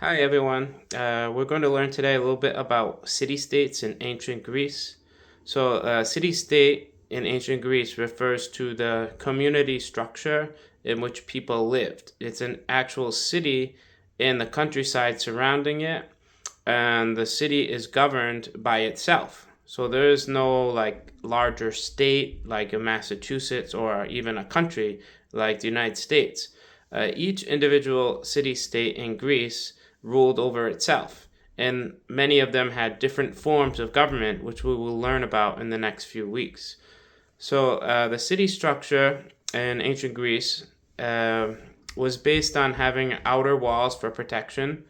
Hi, everyone. We're going to learn today a little bit about city-states in ancient Greece. City-state in ancient Greece refers to the community structure in which people lived. It's an actual city in the countryside surrounding it, and the city is governed by itself. So there is no like larger state like in Massachusetts or even a country like the United States. Each individual city state in Greece ruled over itself, and many of them had different forms of government, which we will learn about in the next few weeks. The city structure in ancient Greece uh, was based on having outer walls for protection.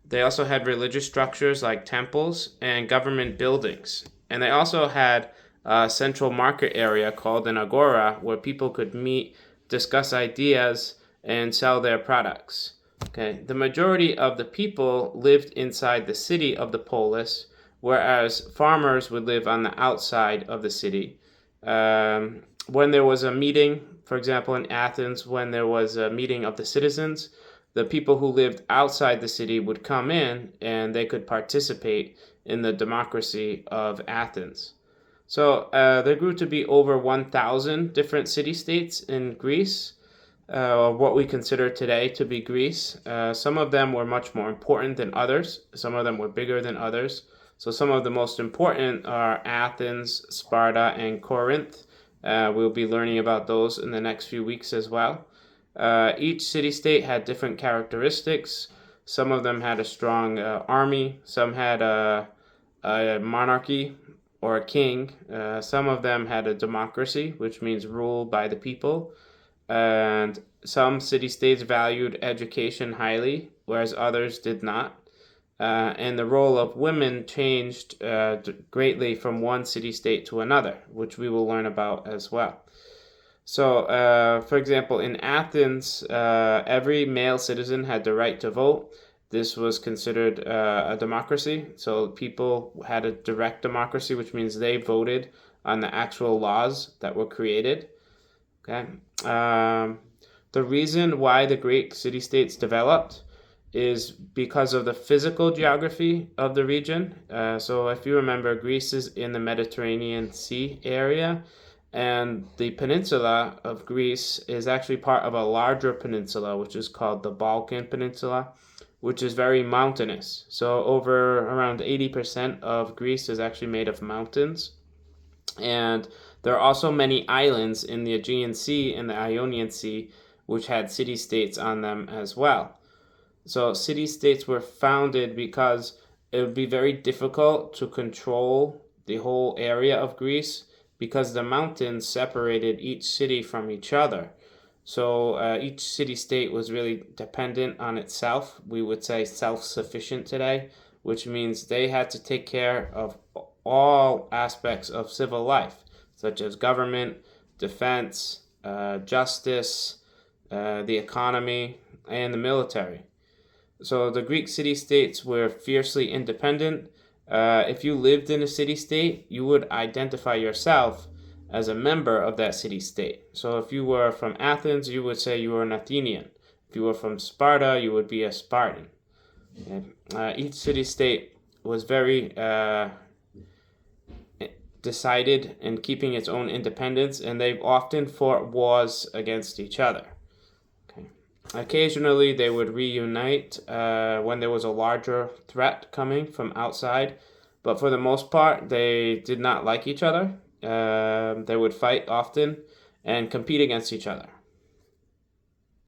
They also had religious structures like temples and government buildings. And they also had a central market area called an agora where people could meet, discuss ideas, and sell their products. Okay, the majority of the people lived inside the city of the polis, whereas farmers would live on the outside of the city. When there was a meeting, for example, in Athens, when there was a meeting of the citizens, the people who lived outside the city would come in and they could participate in the democracy of Athens. There grew to be over 1,000 different city states in Greece, what we consider today to be Greece. Some of them were much more important than others, some of them were bigger than others. So, some of the most important are Athens, Sparta, and Corinth. We'll be learning about those in the next few weeks as well. Each city state had different characteristics. Some of them had a strong army, some had a monarchy or a king. Some of them had a democracy, which means rule by the people. And some city states valued education highly, whereas others did not. And the role of women changed greatly from one city state to another, which we will learn about as well. For example, in Athens, every male citizen had the right to vote. This was considered a democracy. So people had a direct democracy, which means they voted on the actual laws that were created. Okay. The reason why the Greek city states developed is because of the physical geography of the region. So, if you remember, Greece is in the Mediterranean Sea area, and the peninsula of Greece is actually part of a larger peninsula, which is called the Balkan Peninsula, which is very mountainous. So, over around 80% of Greece is actually made of mountains. And there are also many islands in the Aegean Sea and the Ionian Sea, which had city states on them as well. So city states were founded because it would be very difficult to control the whole area of Greece because the mountains separated each city from each other. Each city state was really dependent on itself. We would say self-sufficient today, which means they had to take care of all aspects of civil life, such as government, defense, justice, the economy, and the military. So the Greek city-states were fiercely independent. If you lived in a city-state, you would identify yourself as a member of that city-state. So if you were from Athens, you would say you were an Athenian. If you were from Sparta, you would be a Spartan. Okay? Each city-state was very decided in keeping its own independence, and they've often fought wars against each other. Occasionally, they would reunite when there was a larger threat coming from outside, but for the most part, they did not like each other. They would fight often and compete against each other.